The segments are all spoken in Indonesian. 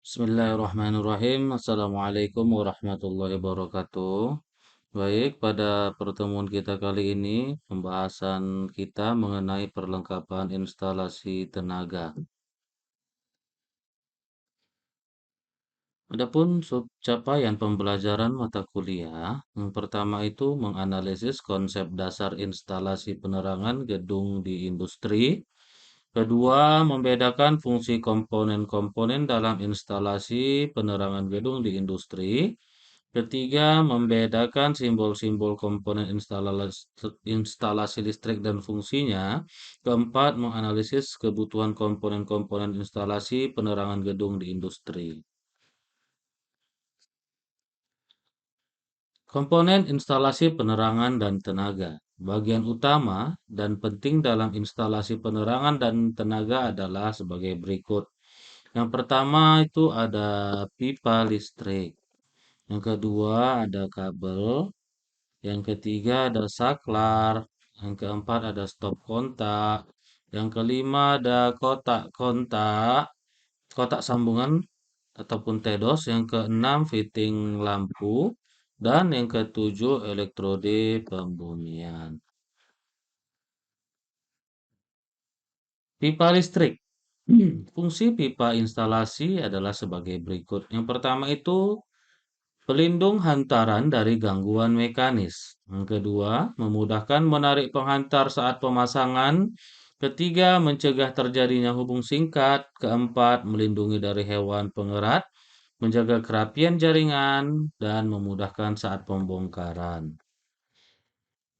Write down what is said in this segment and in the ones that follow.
Bismillahirrahmanirrahim. Assalamualaikum warahmatullahi wabarakatuh. Baik, pada pertemuan kita kali ini, pembahasan kita mengenai perlengkapan instalasi tenaga. Adapun capaian pembelajaran mata kuliah, yang pertama itu menganalisis konsep dasar instalasi penerangan gedung di industri. Kedua, membedakan fungsi komponen-komponen dalam instalasi penerangan gedung di industri. Ketiga, membedakan simbol-simbol komponen instalasi listrik dan fungsinya. Keempat, menganalisis kebutuhan komponen-komponen instalasi penerangan gedung di industri. Komponen instalasi penerangan dan tenaga. Bagian utama dan penting dalam instalasi penerangan dan tenaga adalah sebagai berikut. Yang pertama itu ada pipa listrik. Yang kedua ada kabel. Yang ketiga ada saklar. Yang keempat ada stop kontak. Yang kelima ada kotak kontak, kotak sambungan ataupun TEDOS. Yang keenam fitting lampu. Dan yang ketujuh elektrode pembumian. Pipa listrik. Fungsi pipa instalasi adalah sebagai berikut. Yang pertama itu pelindung hantaran dari gangguan mekanis. Yang kedua, memudahkan menarik penghantar saat pemasangan. Ketiga, mencegah terjadinya hubung singkat. Keempat, melindungi dari hewan pengerat, menjaga kerapian jaringan, dan memudahkan saat pembongkaran.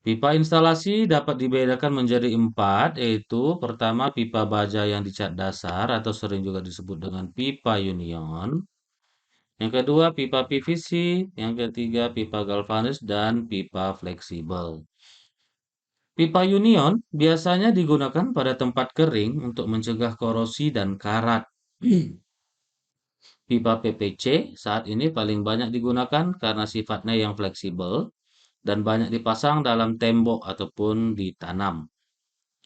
Pipa instalasi dapat dibedakan menjadi empat, yaitu pertama pipa baja yang dicat dasar atau sering juga disebut dengan pipa union. Yang kedua pipa PVC, yang ketiga pipa galvanis dan pipa fleksibel. Pipa union biasanya digunakan pada tempat kering untuk mencegah korosi dan karat. Pipa PVC saat ini paling banyak digunakan karena sifatnya yang fleksibel dan banyak dipasang dalam tembok ataupun ditanam.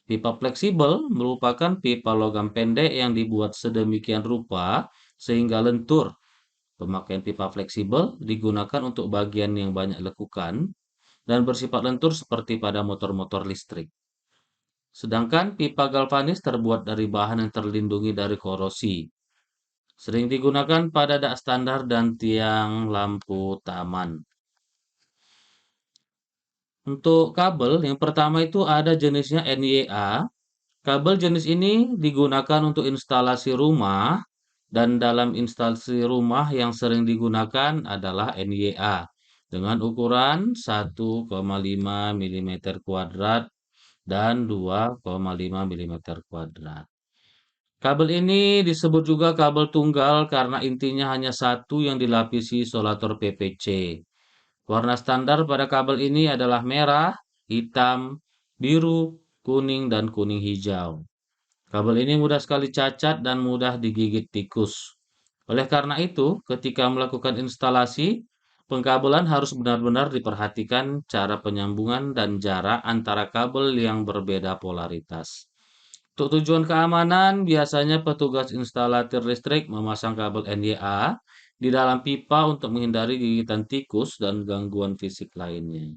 Pipa fleksibel merupakan pipa logam pendek yang dibuat sedemikian rupa sehingga lentur. Pemakaian pipa fleksibel digunakan untuk bagian yang banyak lekukan dan bersifat lentur seperti pada motor-motor listrik. Sedangkan pipa galvanis terbuat dari bahan yang terlindungi dari korosi. Sering digunakan pada dak standar dan tiang lampu taman. Untuk kabel, yang pertama itu ada jenisnya NYA. Kabel jenis ini digunakan untuk instalasi rumah dan dalam instalasi rumah yang sering digunakan adalah NYA dengan ukuran 1,5 mm kuadrat dan 2,5 mm kuadrat. Kabel ini disebut juga kabel tunggal karena intinya hanya satu yang dilapisi isolator PVC. Warna standar pada kabel ini adalah merah, hitam, biru, kuning, dan kuning hijau. Kabel ini mudah sekali cacat dan mudah digigit tikus. Oleh karena itu, ketika melakukan instalasi, pengkabelan harus benar-benar diperhatikan cara penyambungan dan jarak antara kabel yang berbeda polaritas. Untuk tujuan keamanan, biasanya petugas instalator listrik memasang kabel NYA di dalam pipa untuk menghindari gigitan tikus dan gangguan fisik lainnya.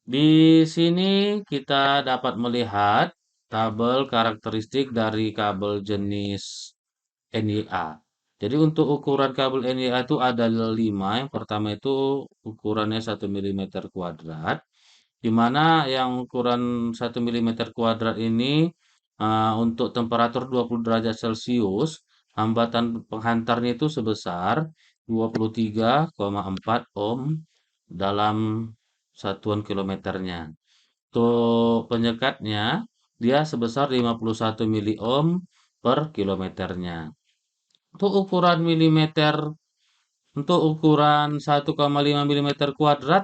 Di sini kita dapat melihat tabel karakteristik dari kabel jenis NIA. Jadi untuk ukuran kabel NIA itu ada 5. Yang pertama itu ukurannya 1 mm kuadrat. Di mana yang ukuran 1 mm kuadrat ini untuk temperatur 20 derajat Celcius, hambatan penghantarnya itu sebesar 23,4 ohm dalam satuan kilometernya. Untuk penyekatnya, dia sebesar 51 miliohm per kilometernya. Untuk ukuran milimeter, untuk ukuran 1,5 mm kuadrat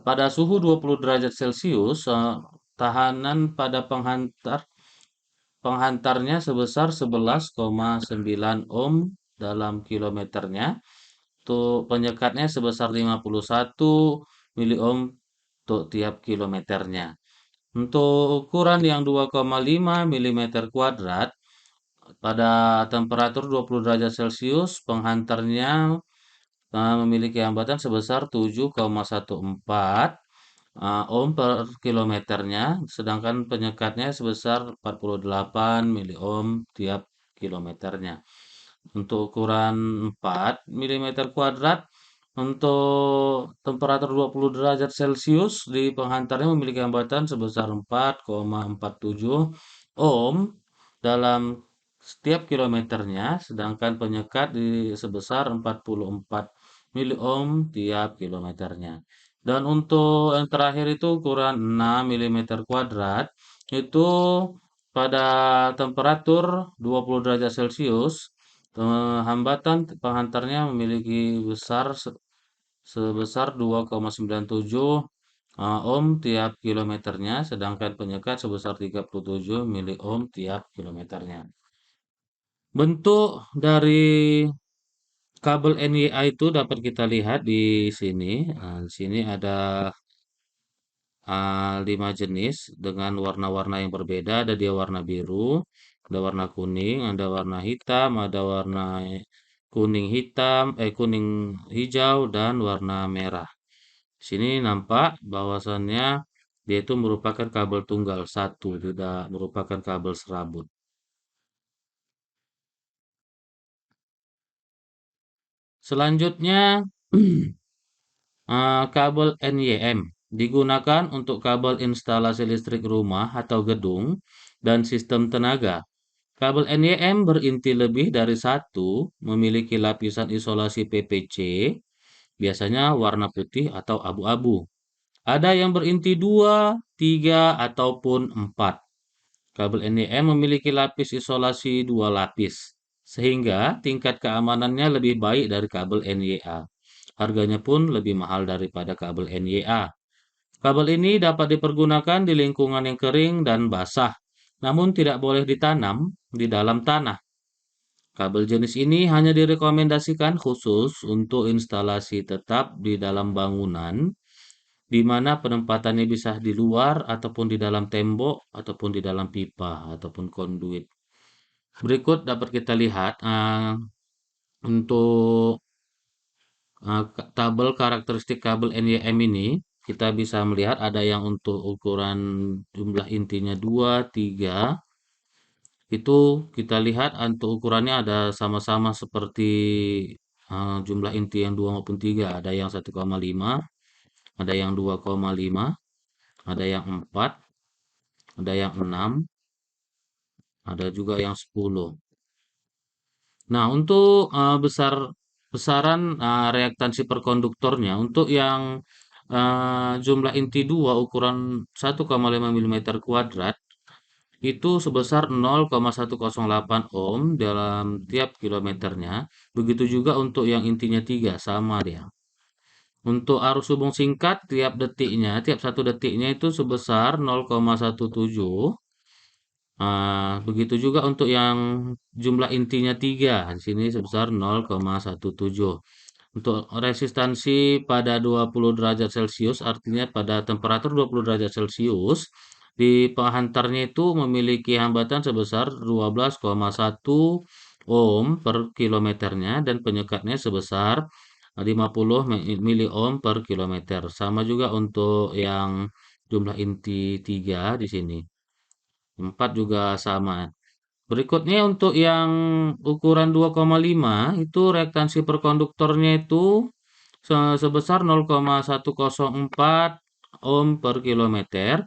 pada suhu 20 derajat Celcius, tahanan pada penghantarnya sebesar 11,9 ohm dalam kilometernya. Untuk penyekatnya sebesar 51 miliohm untuk tiap kilometernya. Untuk ukuran yang 2,5 mm kuadrat, pada temperatur 20 derajat Celcius, penghantarnya memiliki hambatan sebesar 7,14 ohm per kilometernya, sedangkan penyekatnya sebesar 48 miliohm tiap kilometernya. Untuk ukuran 4 milimeter kuadrat, untuk temperatur 20 derajat Celcius di penghantarnya memiliki hambatan sebesar 4,47 ohm dalam setiap kilometernya, sedangkan penyekat sebesar 44 miliohm tiap kilometernya. Dan untuk yang terakhir itu ukuran 6 milimeter kuadrat, itu pada temperatur 20 derajat Celcius, hambatan penghantarnya memiliki sebesar 2,97 ohm tiap kilometernya, sedangkan penyekat sebesar 37 mili ohm tiap kilometernya. Bentuk dari kabel NIA itu dapat kita lihat di sini. Di sini ada 5 jenis dengan warna-warna yang berbeda. Ada dia warna biru, ada warna kuning, ada warna hitam, ada warna kuning hitam, kuning hijau, dan warna merah. Sini nampak bahwasannya dia itu merupakan kabel tunggal satu, tidak merupakan kabel serabut. Selanjutnya, kabel NYM digunakan untuk kabel instalasi listrik rumah atau gedung dan sistem tenaga. Kabel NYM berinti lebih dari satu, memiliki lapisan isolasi PPC, biasanya warna putih atau abu-abu. Ada yang berinti 2, 3, ataupun 4. Kabel NEM memiliki lapis isolasi 2 lapis, sehingga tingkat keamanannya lebih baik dari kabel NYA. Harganya pun lebih mahal daripada kabel NYA. Kabel ini dapat dipergunakan di lingkungan yang kering dan basah, namun tidak boleh ditanam di dalam tanah. Kabel jenis ini hanya direkomendasikan khusus untuk instalasi tetap di dalam bangunan, di mana penempatannya bisa di luar ataupun di dalam tembok ataupun di dalam pipa ataupun konduit. Berikut dapat kita lihat untuk tabel karakteristik kabel NYM ini. Kita bisa melihat ada yang untuk ukuran jumlah intinya 2, 3. Itu kita lihat untuk ukurannya ada sama-sama seperti jumlah inti yang 2 maupun 3. Ada yang 1,5, ada yang 2,5, ada yang 4, ada yang 6, ada juga yang 10. Nah, untuk besaran reaktansi perkonduktornya, untuk yang jumlah inti 2 ukuran 1,5 mm kuadrat, itu sebesar 0,108 ohm dalam tiap kilometernya. Begitu juga untuk yang intinya 3, sama dia. Untuk arus hubung singkat tiap 1 detiknya itu sebesar 0,17. Begitu juga untuk yang jumlah intinya 3, di sini sebesar 0,17. Untuk resistansi pada 20 derajat Celcius, artinya pada temperatur 20 derajat Celcius, di penghantarnya itu memiliki hambatan sebesar 12,1 ohm per kilometernya dan penyekatnya sebesar 50 mili ohm per kilometer. Sama juga untuk yang jumlah inti 3 di sini. 4 juga sama. Berikutnya untuk yang ukuran 2,5 itu reaktansi perkonduktornya itu sebesar 0,104 ohm per kilometer.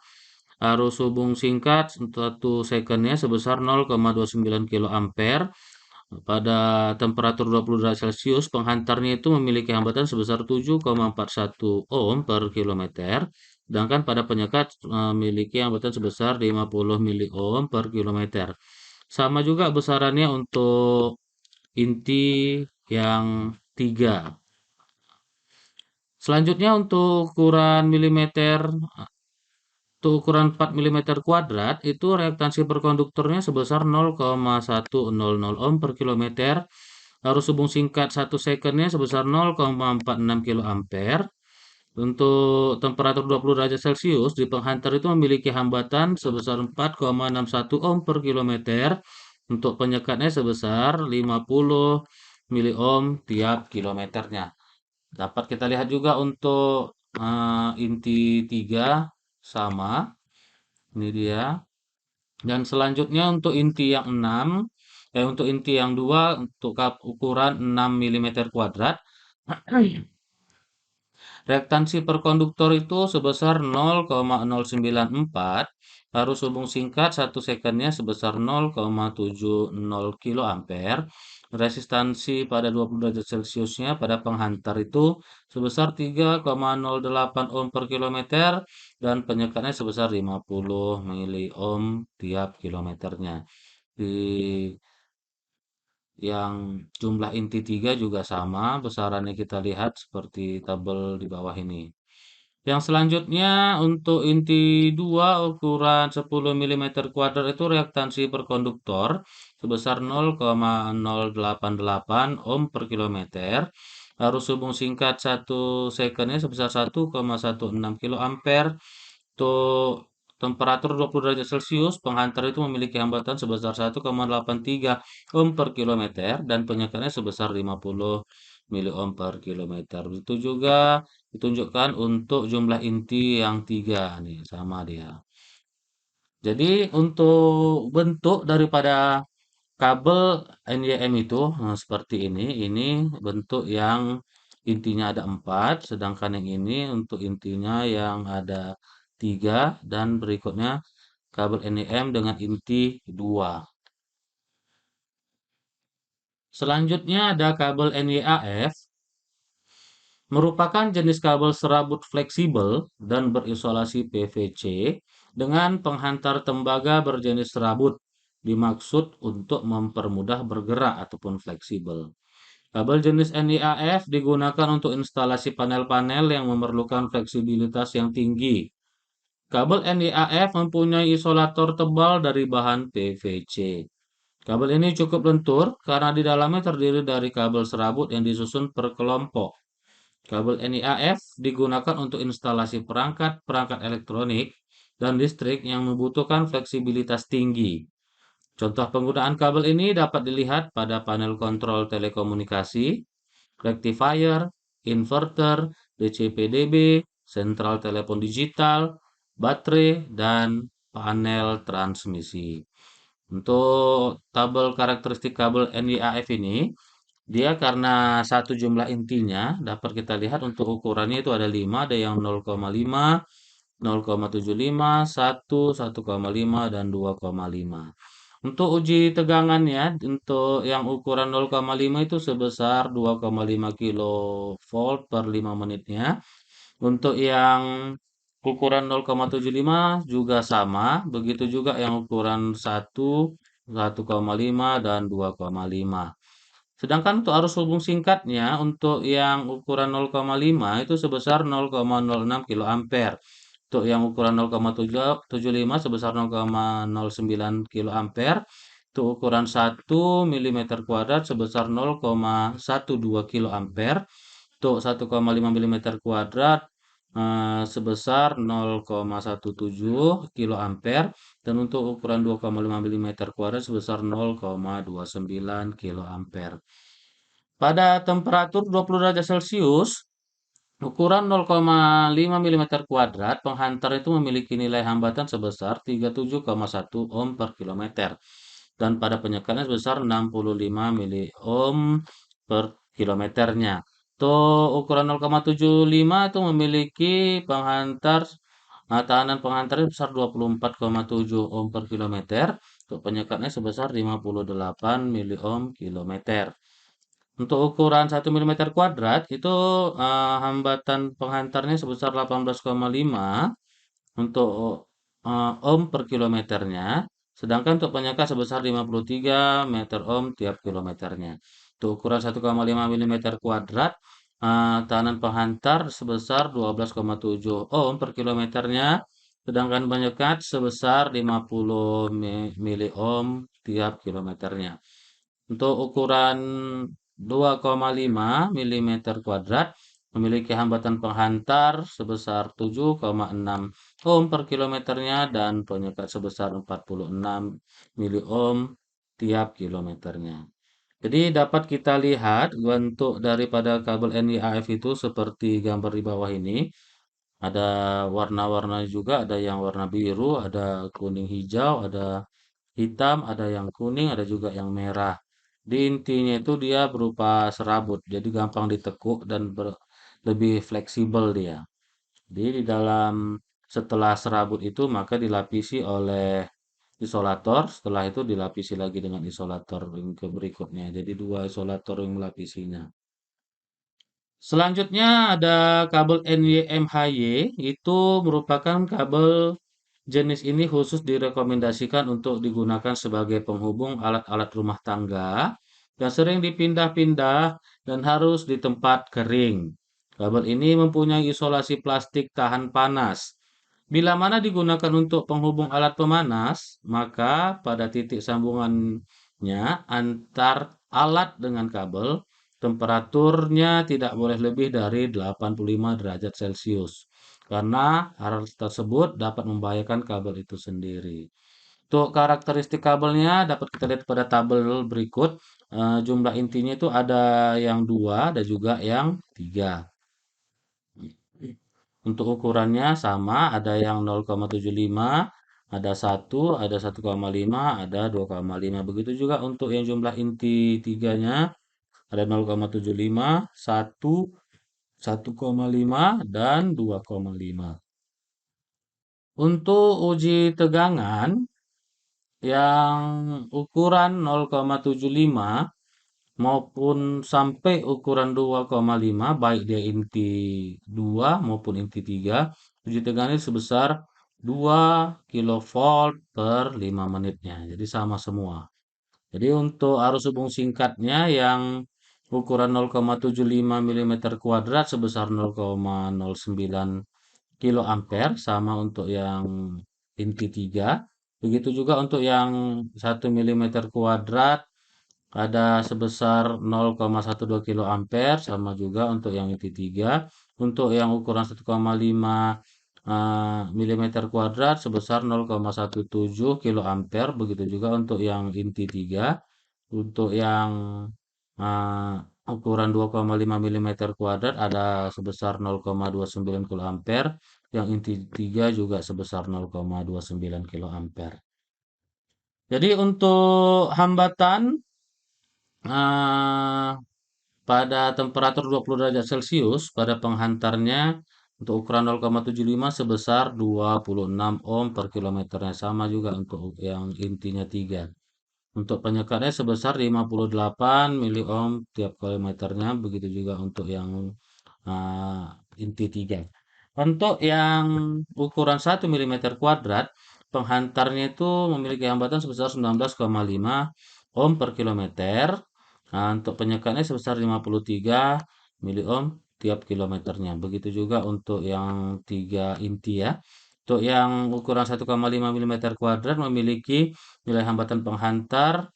Arus hubung singkat 1 secondnya sebesar 0,29 kilo ampere. Pada temperatur 20 derajat Celcius, penghantarnya itu memiliki hambatan sebesar 7,41 ohm per kilometer. Sedangkan pada penyekat memiliki hambatan sebesar 50 mili ohm per kilometer. Sama juga besarannya untuk inti yang 3. Selanjutnya untuk ukuran milimeter, untuk ukuran 4 milimeter kuadrat, itu reaktansi perkonduktornya sebesar 0,100 ohm per kilometer. Arus hubung singkat 1 secondnya sebesar 0,46 kilo ampere. Untuk temperatur 20 derajat Celcius di penghantar itu memiliki hambatan sebesar 4,61 ohm per kilometer. Untuk penyekatnya sebesar 50 miliohm tiap kilometernya. Dapat kita lihat juga untuk inti 3 sama, ini dia. Dan selanjutnya untuk inti yang 6, untuk inti yang 2 untuk ukuran 6 milimeter kuadrat. Reaktansi per konduktor itu sebesar 0,094, arus hubung singkat 1 sekundnya sebesar 0,70 kilo ampere. Resistansi pada 20 derajat Celciusnya pada penghantar itu sebesar 3,08 ohm per kilometer dan penyekatnya sebesar 50 mili ohm tiap kilometernya. Di yang jumlah inti 3 juga sama, besarannya kita lihat seperti tabel di bawah ini. Yang selanjutnya untuk inti 2 ukuran 10 milimeter kuadrat itu reaktansi per konduktor sebesar 0,088 ohm per kilometer. Arus hubung singkat 1 sekundnya sebesar 1,16 kilo ampere. Untuk temperatur 20 derajat Celcius, penghantar itu memiliki hambatan sebesar 1,83 ohm per kilometer dan penyekatnya sebesar 50 mili ohm per kilometer. Begitu juga ditunjukkan untuk jumlah inti yang 3 nih, sama dia. Jadi untuk bentuk daripada kabel NYM itu seperti ini. Ini bentuk yang intinya ada 4, sedangkan yang ini untuk intinya yang ada 3 dan berikutnya kabel NYM dengan inti 2. Selanjutnya ada kabel NYAF. Merupakan jenis kabel serabut fleksibel dan berisolasi PVC dengan penghantar tembaga berjenis serabut, dimaksud untuk mempermudah bergerak ataupun fleksibel. Kabel jenis NIAF digunakan untuk instalasi panel-panel yang memerlukan fleksibilitas yang tinggi. Kabel NIAF mempunyai isolator tebal dari bahan PVC. Kabel ini cukup lentur karena di dalamnya terdiri dari kabel serabut yang disusun per kelompok. Kabel NIAF digunakan untuk instalasi perangkat-perangkat elektronik dan listrik yang membutuhkan fleksibilitas tinggi. Contoh penggunaan kabel ini dapat dilihat pada panel kontrol telekomunikasi, rectifier, inverter, DC-PDB, sentral telepon digital, baterai, dan panel transmisi. Untuk tabel karakteristik kabel NIAF ini, dia karena satu jumlah intinya dapat kita lihat untuk ukurannya itu ada 5, ada yang 0,5, 0,75, 1, 1,5 dan 2,5. Untuk uji tegangannya untuk yang ukuran 0,5 itu sebesar 2,5 kilovolt per 5 menitnya. Untuk yang ukuran 0,75 juga sama, begitu juga yang ukuran 1, 1,5 dan 2,5. Sedangkan untuk arus hubung singkatnya untuk yang ukuran 0,5 itu sebesar 0,06 kilo ampere. Untuk yang ukuran 0,75 sebesar 0,09 kilo ampere. Untuk ukuran 1 milimeter kuadrat sebesar 0,12 kilo ampere. Untuk 1,5 milimeter kuadrat sebesar 0,17 kilo ampere dan untuk ukuran 2,5 milimeter kuadrat sebesar 0,29 kilo ampere. Pada temperatur 20 derajat Celcius, ukuran 0,5 milimeter kuadrat, penghantar itu memiliki nilai hambatan sebesar 37,1 ohm per kilometer. Dan pada penyekatnya sebesar 65 mili ohm per kilometernya. Tuh ukuran 0,75 itu memiliki penghantar tahanan penghantarnya sebesar 24,7 ohm per kilometer. Untuk penyekatnya sebesar 58 mili ohm kilometer. Untuk ukuran 1 milimeter kuadrat itu hambatan penghantarnya sebesar 18,5 untuk ohm per kilometernya. Sedangkan untuk penyekat sebesar 53 meter ohm tiap kilometernya. Untuk ukuran 1,5 milimeter kuadrat, tahanan penghantar sebesar 12,7 ohm per kilometernya. Sedangkan penyekat sebesar 50 mili ohm tiap kilometernya. Untuk ukuran 2,5 milimeter kuadrat memiliki hambatan penghantar sebesar 7,6 ohm per kilometernya dan penyekat sebesar 46 mili ohm tiap kilometernya. Jadi dapat kita lihat bentuk daripada kabel NI-AF itu seperti gambar di bawah ini. Ada warna-warna juga, ada yang warna biru, ada kuning hijau, ada hitam, ada yang kuning, ada juga yang merah. Di intinya itu dia berupa serabut, jadi gampang ditekuk dan lebih fleksibel dia. Jadi di dalam setelah serabut itu maka dilapisi oleh isolator, setelah itu dilapisi lagi dengan isolator yang berikutnya. Jadi dua isolator yang melapisinya. Selanjutnya ada kabel NY-MHY, itu merupakan kabel jenis ini khusus direkomendasikan untuk digunakan sebagai penghubung alat-alat rumah tangga yang sering dipindah-pindah dan harus di tempat kering. Kabel ini mempunyai isolasi plastik tahan panas. Bila mana digunakan untuk penghubung alat pemanas, maka pada titik sambungannya antar alat dengan kabel, temperaturnya tidak boleh lebih dari 85 derajat Celcius. Karena hal tersebut dapat membahayakan kabel itu sendiri. Untuk karakteristik kabelnya dapat kita lihat pada tabel berikut. Jumlah intinya itu ada yang dua, ada juga yang tiga. Untuk ukurannya sama, ada yang 0,75, ada 1, ada 1,5, ada 2,5. Begitu juga untuk yang jumlah inti tiganya, ada 0,75, 1, 1,5, dan 2,5. Untuk uji tegangan yang ukuran 0,75 maupun sampai ukuran 2,5 baik dia inti 2 maupun inti 3 uji tegangan sebesar 2 kilovolt per 5 menitnya. Jadi sama semua. Jadi untuk arus hubung singkatnya yang ukuran 0,75 mm kuadrat sebesar 0,09 kilo ampere sama untuk yang inti 3. Begitu juga untuk yang 1 mm kuadrat ada sebesar 0,12 kilo ampere sama juga untuk yang inti 3. Untuk yang ukuran 1,5 mm kuadrat sebesar 0,17 kilo ampere. Begitu juga untuk yang inti 3. Untuk yang eh, ukuran 2,5 mm kuadrat ada sebesar 0,29 kilo ampere. Yang inti 3 juga sebesar 0,29 kilo ampere. Jadi untuk hambatan eh, pada temperatur 20 derajat Celcius pada penghantarnya untuk ukuran 0,75 sebesar 26 ohm per kilometernya. Sama juga untuk yang intinya 3. Untuk penyekatnya sebesar 58 miliohm tiap kilometernya. Begitu juga untuk yang uh, inti 3. Untuk yang ukuran 1 mm kuadrat, penghantarnya itu memiliki hambatan sebesar 19,5 ohm per kilometer. Nah, untuk penyekatnya sebesar 53 miliohm tiap kilometernya. Begitu juga untuk yang 3 inti ya. Untuk yang ukuran 1,5 mm kuadrat memiliki nilai hambatan penghantar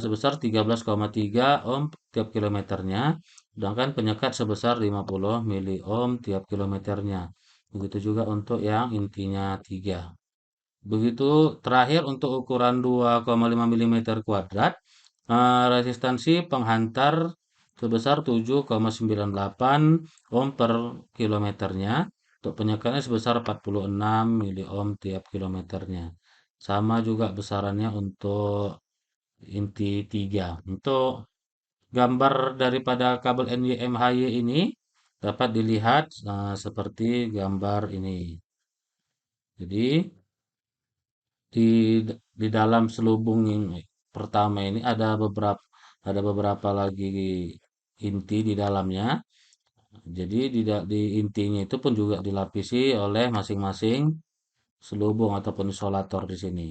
sebesar 13,3 ohm tiap kilometernya. Sedangkan penyekat sebesar 50 miliohm tiap kilometernya. Begitu juga untuk yang intinya 3. Begitu terakhir untuk ukuran 2,5 mm kuadrat, resistansi penghantar sebesar 7,98 ohm per kilometernya. Untuk penyekatnya sebesar 46 miliohm tiap kilometernya. Sama juga besarannya untuk inti 3. Untuk gambar daripada kabel NY-MHY ini dapat dilihat seperti gambar ini. Jadi di di dalam selubung yang pertama ini ada beberapa lagi inti di dalamnya. Jadi di intinya itu pun juga dilapisi oleh masing-masing selubung ataupun isolator di sini.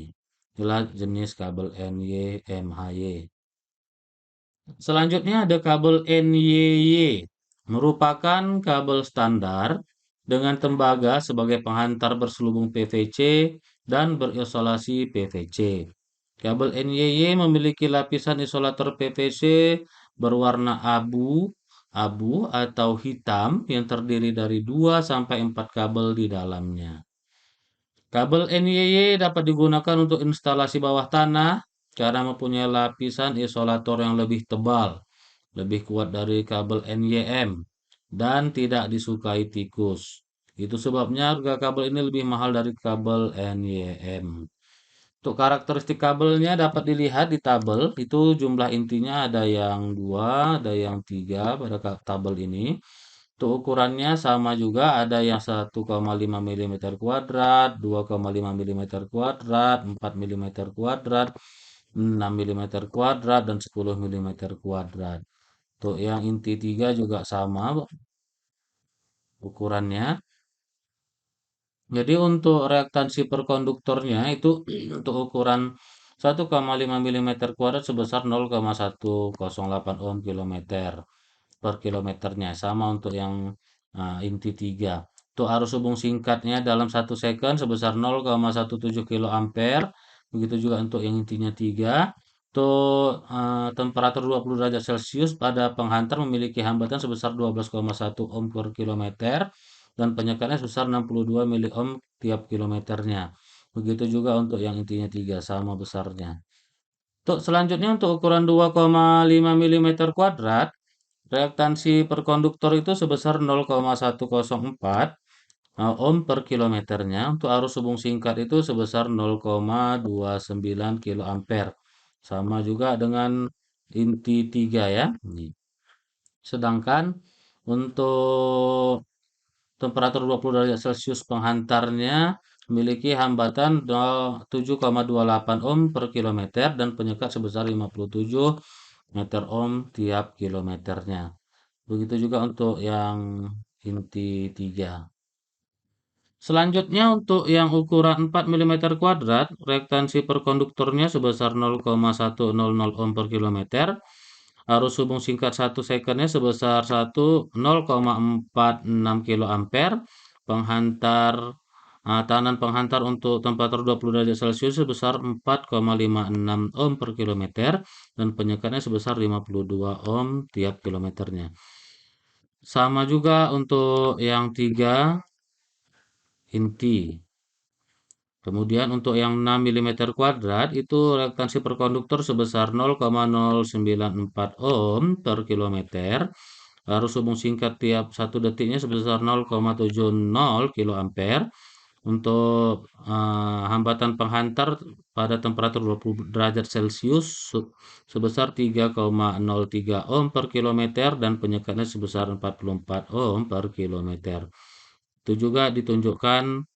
Inilah jenis kabel NY-MHY. Selanjutnya ada kabel NYY, merupakan kabel standar dengan tembaga sebagai penghantar berselubung PVC dan berisolasi PVC. Kabel NYY memiliki lapisan isolator PVC berwarna abu atau hitam yang terdiri dari 2 sampai 4 kabel di dalamnya. Kabel NYY dapat digunakan untuk instalasi bawah tanah, karena mempunyai lapisan isolator yang lebih tebal, lebih kuat dari kabel NYM, dan tidak disukai tikus. Itu sebabnya harga kabel ini lebih mahal dari kabel NYM. Untuk karakteristik kabelnya dapat dilihat di tabel, itu jumlah intinya ada yang dua, ada yang tiga pada tabel ini. Untuk ukurannya sama juga, ada yang 1,5 mm kuadrat, 2,5 mm kuadrat, 4 mm kuadrat, 6 mm kuadrat, dan 10 mm kuadrat. Untuk yang inti 3 juga sama ukurannya. Jadi untuk reaktansi perkonduktornya itu untuk ukuran 1,5 mm kuadrat sebesar 0,108 ohm kilometer per kilometernya. Sama untuk yang inti 3. Untuk arus hubung singkatnya dalam 1 second sebesar 0,17 kilo ampere. Begitu juga untuk yang intinya 3. Untuk temperatur 20 derajat Celcius pada penghantar memiliki hambatan sebesar 12,1 ohm per kilometer dan penyekatnya sebesar 62 mili ohm tiap kilometernya. Begitu juga untuk yang intinya 3 sama besarnya. Untuk selanjutnya untuk ukuran 2,5 mm kuadrat, reaktansi perkonduktor itu sebesar 0,104 ohm per kilometernya. Untuk arus hubung singkat itu sebesar 0,29 kilo ampere. Sama juga dengan inti 3 ya. Sedangkan untuk temperatur 20 derajat Celcius penghantarnya memiliki hambatan 7,28 ohm per kilometer dan penyekat sebesar 57 meter ohm tiap kilometernya. Begitu juga untuk yang inti 3. Selanjutnya untuk yang ukuran 4 mm kuadrat, reaktansi perkonduktornya sebesar 0,100 ohm per kilometer. Arus hubung singkat 1 secondnya sebesar 0,46 kilo ampere. Penghantar tekanan penghantar untuk temperatur 20 derajat Celcius sebesar 4,56 ohm per kilometer dan penyekatnya sebesar 52 ohm tiap kilometernya. Sama juga untuk yang 3 inti. Kemudian untuk yang 6 mm kuadrat itu reaktansi perkonduktor sebesar 0,094 ohm per kilometer. Arus hubung singkat tiap 1 detiknya sebesar 0,70 kilo ampere. Untuk hambatan penghantar pada temperatur 20 derajat Celcius sebesar 3,03 ohm per kilometer dan penyekatnya sebesar 44 ohm per kilometer. Itu juga ditunjukkan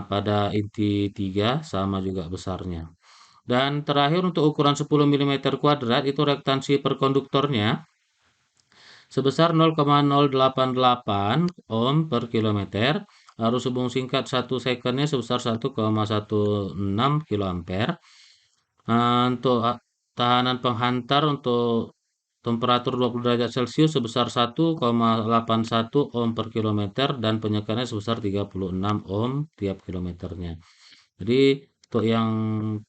pada inti 3 sama juga besarnya. Dan terakhir untuk ukuran 10 mm kuadrat itu reaktansi perkonduktornya sebesar 0,088 ohm per kilometer. Arus hubung singkat 1 secondnya sebesar 1,16 kilo ampere. Untuk tahanan penghantar untuk temperatur 20 derajat Celcius sebesar 1,81 ohm per kilometer dan penyekannya sebesar 36 ohm tiap kilometernya. Jadi untuk yang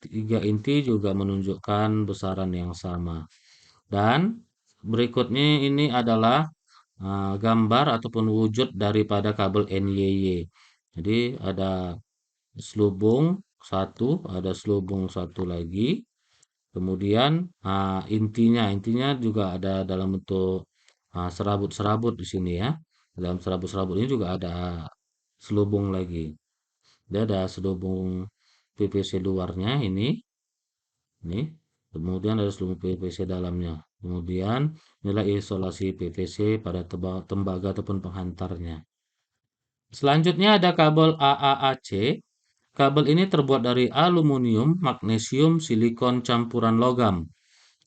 3 inti juga menunjukkan besaran yang sama. Dan berikutnya ini adalah gambar ataupun wujud daripada kabel NYY. Jadi ada selubung satu, ada selubung satu lagi. Kemudian intinya juga ada dalam bentuk serabut-serabut di sini ya. Dalam serabut-serabut ini juga ada selubung lagi. Dia ada selubung PVC luarnya ini. Kemudian ada selubung PVC dalamnya. Kemudian nilai isolasi PVC pada tembaga ataupun penghantarnya. Selanjutnya ada kabel AAAC. Kabel ini terbuat dari aluminium, magnesium, silikon campuran logam.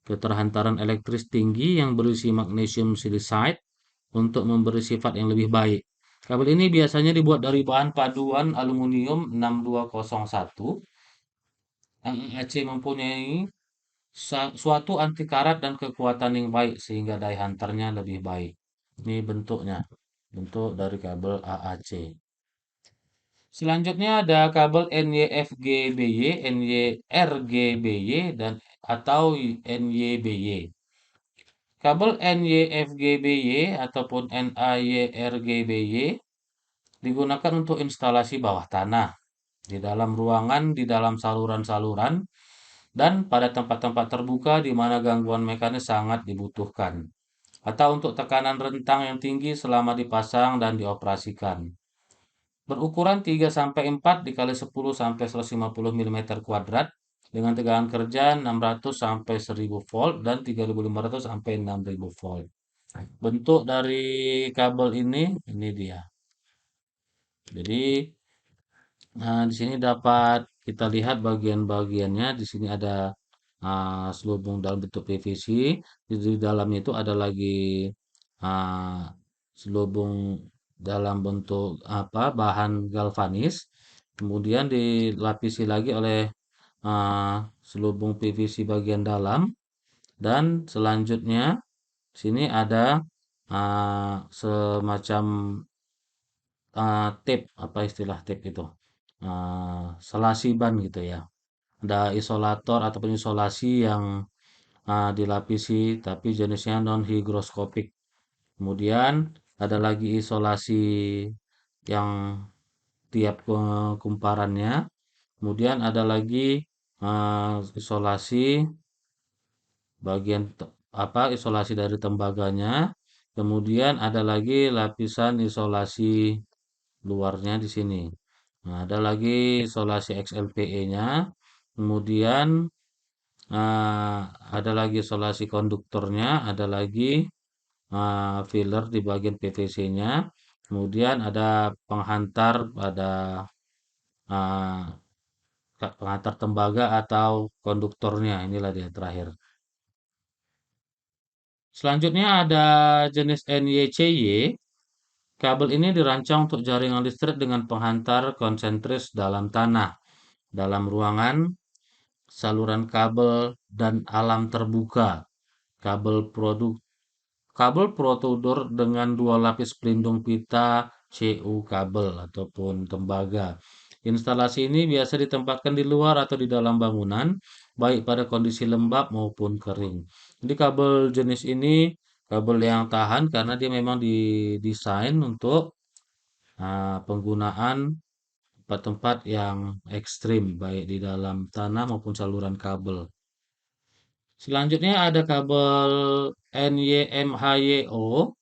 Keterhantaran elektris tinggi yang berisi magnesium silicide untuk memberi sifat yang lebih baik. Kabel ini biasanya dibuat dari bahan paduan aluminium 6201. AAC mempunyai suatu anti karat dan kekuatan yang baik sehingga daya hantarnya lebih baik. Ini bentuknya, bentuk dari kabel AAC. Selanjutnya ada kabel NYFGBY, NYRGBY dan atau NYBY. Kabel NYFGBY ataupun NAYRGBY digunakan untuk instalasi bawah tanah, di dalam ruangan, di dalam saluran-saluran, dan pada tempat-tempat terbuka di mana gangguan mekanis sangat dibutuhkan, atau untuk tekanan rentang yang tinggi selama dipasang dan dioperasikan. Berukuran 3-4 dikali 10 sampai 150 mm kuadrat dengan tegangan kerja 600 sampai 1000 volt dan 3500 sampai 6000 volt. Bentuk dari kabel ini dia. Jadi, nah, di sini dapat kita lihat bagian-bagiannya. Di sini ada selubung dalam bentuk PVC. Di dalamnya itu ada lagi ah, selubung dalam bentuk apa bahan galvanis. Kemudian dilapisi lagi oleh selubung PVC bagian dalam. Dan selanjutnya sini ada semacam tape, apa istilah tape itu? Selasi ban gitu ya. Ada isolator ataupun isolasi yang dilapisi tapi jenisnya non hygroscopic. Kemudian ada lagi isolasi yang tiap kumparannya. Kemudian ada lagi isolasi bagian apa isolasi dari tembaganya. Kemudian ada lagi lapisan isolasi luarnya di sini. Nah, ada lagi isolasi XLPE-nya. Kemudian eh, ada lagi isolasi konduktornya, ada lagi filler di bagian PVC-nya. Kemudian ada penghantar pada eh, penghantar tembaga atau konduktornya. Inilah dia terakhir. Selanjutnya ada jenis NYCY. Kabel ini dirancang untuk jaringan listrik dengan penghantar konsentris dalam tanah, dalam ruangan, saluran kabel, dan alam terbuka. Kabel produk Kabel protudor dengan dua lapis pelindung pita CU kabel ataupun tembaga. Instalasi ini biasa ditempatkan di luar atau di dalam bangunan, baik pada kondisi lembab maupun kering. Jadi kabel jenis ini kabel yang tahan karena dia memang didesain untuk penggunaan tempat-tempat yang ekstrim, baik di dalam tanah maupun saluran kabel. Selanjutnya ada kabel NYMHYO,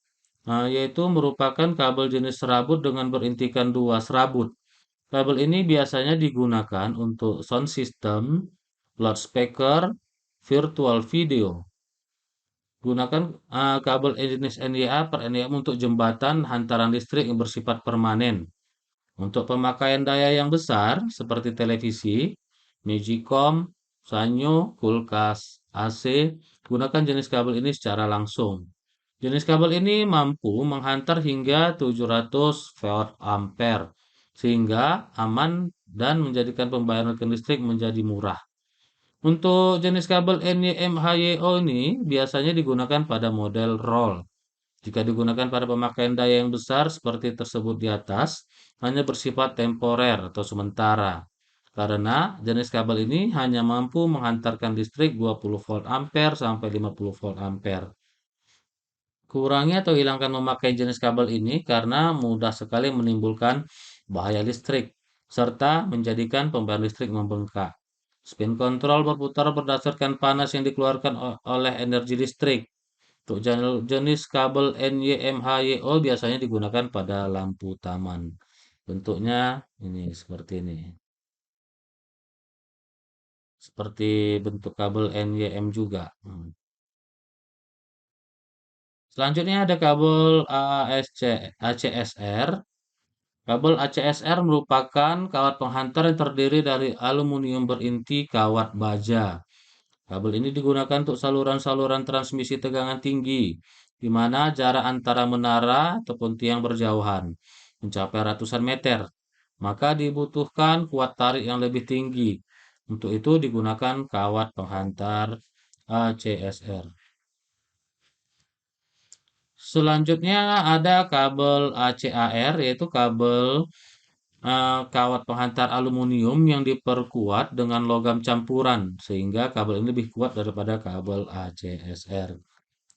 yaitu merupakan kabel jenis serabut dengan berintikan dua serabut. Kabel ini biasanya digunakan untuk sound system, loudspeaker, virtual video. Gunakan kabel jenis NYA per NYM untuk jembatan hantaran listrik yang bersifat permanen. Untuk pemakaian daya yang besar seperti televisi, Magicom, Sanyo, kulkas, AC, gunakan jenis kabel ini secara langsung. Jenis kabel ini mampu menghantar hingga 700 volt ampere sehingga aman dan menjadikan pembayaran listrik menjadi murah. Untuk jenis kabel NYMHYO ini biasanya digunakan pada model roll. Jika digunakan pada pemakaian daya yang besar seperti tersebut di atas, hanya bersifat temporer atau sementara. Karena jenis kabel ini hanya mampu menghantarkan listrik 20 volt ampere sampai 50 volt ampere. Kurangi atau hilangkan memakai jenis kabel ini karena mudah sekali menimbulkan bahaya listrik serta menjadikan pembayaran listrik membengkak. Spin control berputar berdasarkan panas yang dikeluarkan oleh energi listrik. Untuk jenis kabel NYMHYO biasanya digunakan pada lampu taman. Bentuknya ini seperti ini. Seperti bentuk kabel NYM juga. Selanjutnya ada kabel ACSR. Kabel ACSR merupakan kawat penghantar yang terdiri dari aluminium berinti kawat baja. Kabel ini digunakan untuk saluran-saluran transmisi tegangan tinggi, di mana jarak antara menara ataupun tiang berjauhan mencapai ratusan meter. Maka dibutuhkan kuat tarik yang lebih tinggi. Untuk itu digunakan kawat penghantar ACSR. Selanjutnya ada kabel ACAR, yaitu kabel kawat penghantar aluminium yang diperkuat dengan logam campuran, sehingga kabel ini lebih kuat daripada kabel ACSR.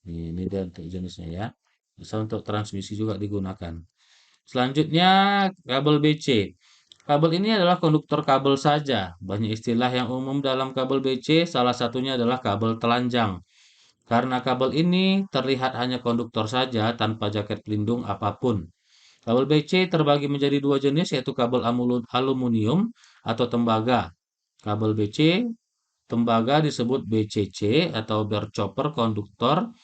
Ini dia untuk jenisnya ya. Bisa untuk transmisi juga digunakan. Selanjutnya kabel BC. Kabel ini adalah konduktor kabel saja. Banyak istilah yang umum dalam kabel BC, salah satunya adalah kabel telanjang. Karena kabel ini terlihat hanya konduktor saja tanpa jaket pelindung apapun. Kabel BC terbagi menjadi dua jenis, yaitu kabel aluminium atau tembaga. Kabel BC tembaga disebut BCC atau bare copper konduktor,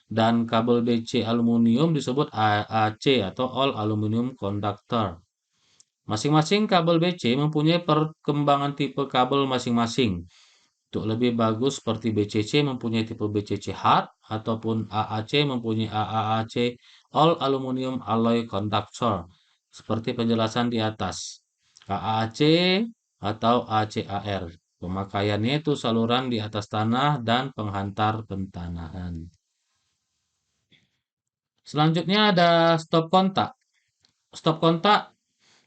dan kabel BC aluminium disebut AAC atau all aluminium conductor. Masing-masing kabel BC mempunyai perkembangan tipe kabel masing-masing. Untuk lebih bagus seperti BCC mempunyai tipe BCC hard ataupun AAC mempunyai AAC all aluminium alloy conductor. Seperti penjelasan di atas. AAC atau ACAR. Pemakaiannya itu saluran di atas tanah dan penghantar pentanahan. Selanjutnya ada stop kontak. Stop kontak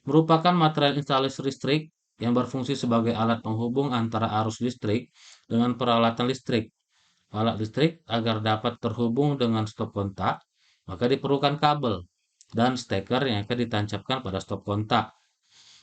merupakan material instalasi listrik yang berfungsi sebagai alat penghubung antara arus listrik dengan peralatan listrik. Alat listrik agar dapat terhubung dengan stop kontak, maka diperlukan kabel dan steker yang akan ditancapkan pada stop kontak.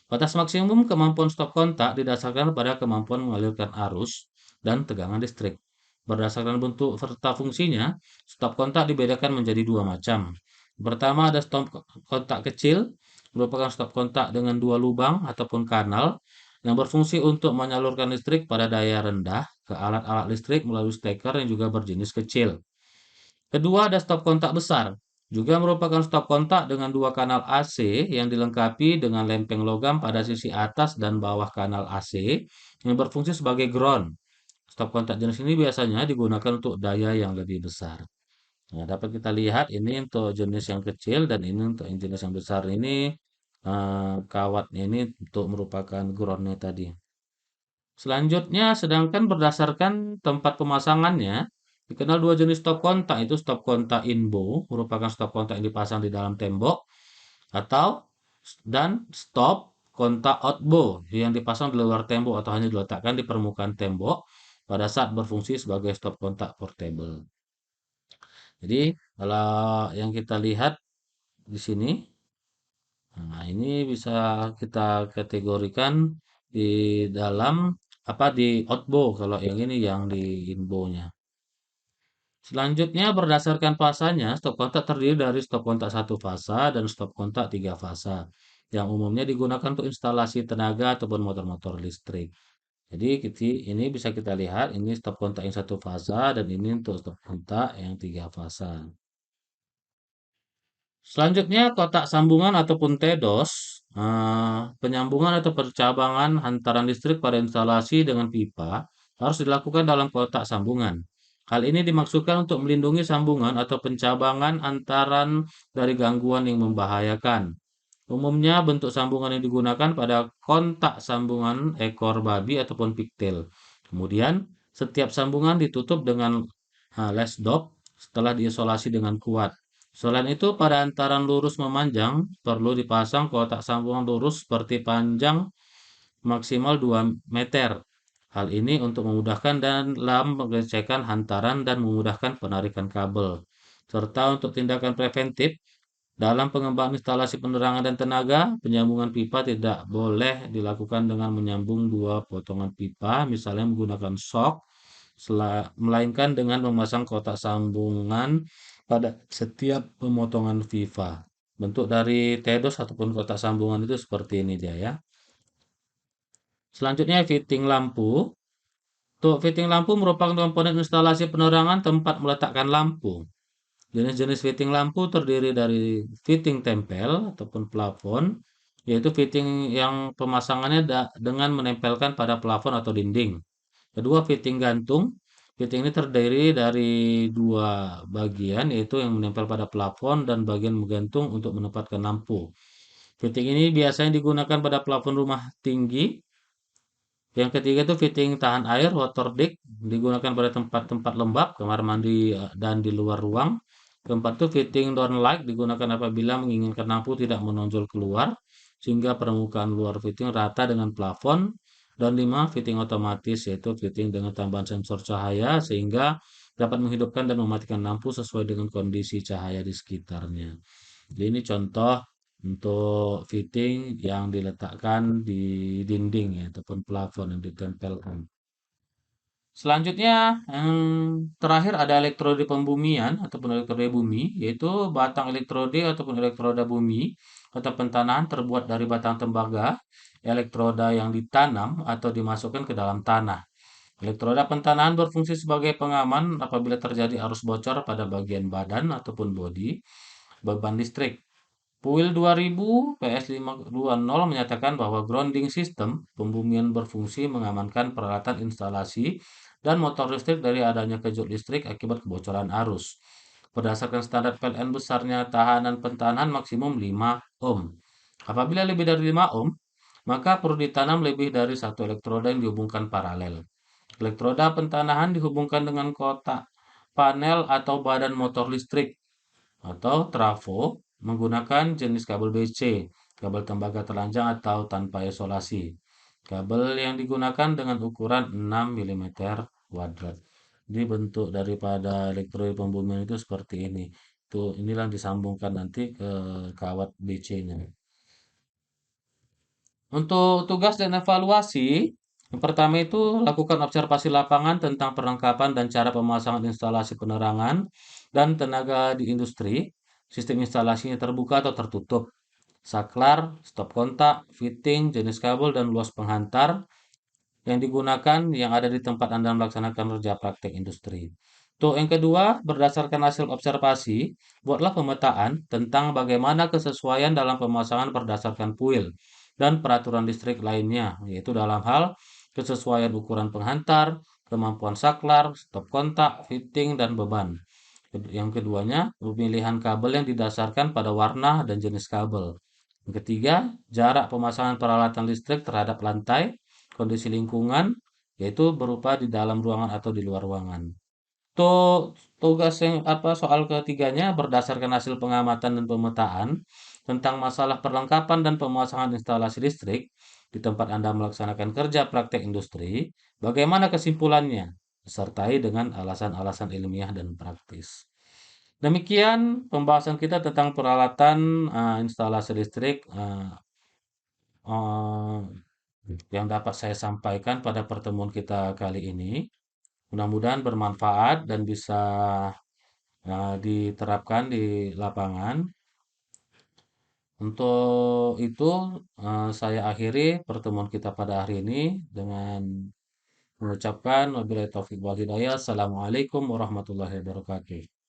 Batas maksimum kemampuan stop kontak didasarkan pada kemampuan mengalirkan arus dan tegangan listrik. Berdasarkan bentuk serta fungsinya, stop kontak dibedakan menjadi dua macam. Pertama ada stop kontak kecil, merupakan stop kontak dengan dua lubang ataupun kanal yang berfungsi untuk menyalurkan listrik pada daya rendah ke alat-alat listrik melalui steker yang juga berjenis kecil. Kedua, ada stop kontak besar. Juga merupakan stop kontak dengan dua kanal AC yang dilengkapi dengan lempeng logam pada sisi atas dan bawah kanal AC yang berfungsi sebagai ground. Stop kontak jenis ini biasanya digunakan untuk daya yang lebih besar. Nah, dapat kita lihat ini untuk jenis yang kecil dan ini untuk yang jenis yang besar ini kawatnya ini untuk merupakan groundnya tadi. Selanjutnya, sedangkan berdasarkan tempat pemasangannya, dikenal dua jenis stop kontak, itu stop kontak inbow, merupakan stop kontak yang dipasang di dalam tembok, atau dan stop kontak outbow yang dipasang di luar tembok atau hanya diletakkan di permukaan tembok pada saat berfungsi sebagai stop kontak portable. Jadi, kalau yang kita lihat di sini, nah ini bisa kita kategorikan di dalam apa di outbow kalau yang ini yang di inbow-nya. Selanjutnya berdasarkan fasanya, stop kontak terdiri dari stop kontak satu fasa dan stop kontak tiga fasa yang umumnya digunakan untuk instalasi tenaga ataupun motor-motor listrik. Jadi ini bisa kita lihat ini stop kontak yang satu fasa dan ini untuk stop kontak yang tiga fasa. Selanjutnya kotak sambungan ataupun TEDOS, penyambungan atau percabangan hantaran listrik pada instalasi dengan pipa harus dilakukan dalam kotak sambungan. Hal ini dimaksudkan untuk melindungi sambungan atau pencabangan antaran dari gangguan yang membahayakan. Umumnya bentuk sambungan yang digunakan pada kontak sambungan ekor babi ataupun pigtail. Kemudian setiap sambungan ditutup dengan les dop setelah diisolasi dengan kuat. Selain itu, pada antaran lurus memanjang perlu dipasang kotak sambungan lurus seperti panjang maksimal 2 meter. Hal ini untuk memudahkan dalam pengecekan hantaran dan memudahkan penarikan kabel. Serta untuk tindakan preventif, dalam pengembangan instalasi penerangan dan tenaga, penyambungan pipa tidak boleh dilakukan dengan menyambung dua potongan pipa, misalnya menggunakan sok, melainkan dengan memasang kotak sambungan pada setiap pemotongan pipa. Bentuk dari TEDOS ataupun kotak sambungan itu seperti ini dia ya. Selanjutnya fitting lampu. Untuk fitting lampu merupakan komponen instalasi penerangan tempat meletakkan lampu. Jenis-jenis fitting lampu terdiri dari fitting tempel ataupun plafon, yaitu fitting yang pemasangannya dengan menempelkan pada plafon atau dinding. Kedua, fitting gantung. Fitting ini terdiri dari dua bagian, yaitu yang menempel pada plafon dan bagian menggantung untuk menempatkan lampu. Fitting ini biasanya digunakan pada plafon rumah tinggi. Yang ketiga itu fitting tahan air, water dick, digunakan pada tempat-tempat lembab, kamar mandi dan di luar ruang. Keempat itu fitting downlight, digunakan apabila menginginkan lampu tidak menonjol keluar, sehingga permukaan luar fitting rata dengan plafon. Dan lima, fitting otomatis, yaitu fitting dengan tambahan sensor cahaya, sehingga dapat menghidupkan dan mematikan lampu sesuai dengan kondisi cahaya di sekitarnya. Jadi ini contoh untuk fitting yang diletakkan di dinding ya, ataupun plafon yang ditempelkan. Selanjutnya, yang terakhir ada elektrode pembumian ataupun elektrode bumi, yaitu batang elektrode ataupun elektroda bumi atau pentanahan terbuat dari batang tembaga, elektroda yang ditanam atau dimasukkan ke dalam tanah. Elektroda pentanahan berfungsi sebagai pengaman apabila terjadi arus bocor pada bagian badan ataupun bodi beban listrik. Puil 2000 PS520 menyatakan bahwa grounding system pembumian berfungsi mengamankan peralatan instalasi dan motor listrik dari adanya kejut listrik akibat kebocoran arus. Berdasarkan standar PLN besarnya tahanan pentanahan maksimum 5 ohm. Apabila lebih dari 5 ohm, maka perlu ditanam lebih dari satu elektroda yang dihubungkan paralel. Elektroda pentanahan dihubungkan dengan kotak panel atau badan motor listrik atau trafo menggunakan jenis kabel BC, kabel tembaga telanjang atau tanpa isolasi. Kabel yang digunakan dengan ukuran 6 mm kuadrat. Jadi bentuk daripada elektrode pembumian itu seperti ini. Inilah yang disambungkan nanti ke kawat BC-nya. Untuk tugas dan evaluasi, yang pertama itu lakukan observasi lapangan tentang perlengkapan dan cara pemasangan instalasi penerangan dan tenaga di industri. Sistem instalasinya terbuka atau tertutup. Saklar, stop kontak, fitting, jenis kabel, dan luas penghantar yang digunakan yang ada di tempat Anda melaksanakan kerja praktek industri. Untuk yang kedua, berdasarkan hasil observasi, buatlah pemetaan tentang bagaimana kesesuaian dalam pemasangan berdasarkan puil dan peraturan listrik lainnya, yaitu dalam hal kesesuaian ukuran penghantar, kemampuan saklar, stop kontak, fitting, dan beban. Yang keduanya, pemilihan kabel yang didasarkan pada warna dan jenis kabel. Yang ketiga, jarak pemasangan peralatan listrik terhadap lantai, kondisi lingkungan, yaitu berupa di dalam ruangan atau di luar ruangan. Tugas yang soal ketiganya berdasarkan hasil pengamatan dan pemetaan tentang masalah perlengkapan dan pemasangan instalasi listrik di tempat Anda melaksanakan kerja praktek industri, bagaimana kesimpulannya? Disertai dengan alasan-alasan ilmiah dan praktis. Demikian pembahasan kita tentang peralatan instalasi listrik eh, yang dapat saya sampaikan pada pertemuan kita kali ini. Mudah-mudahan bermanfaat dan bisa diterapkan di lapangan. Untuk itu, saya akhiri pertemuan kita pada hari ini dengan mengucapkan wabillahi taufiq wal hidayah. Assalamualaikum warahmatullahi wabarakatuh.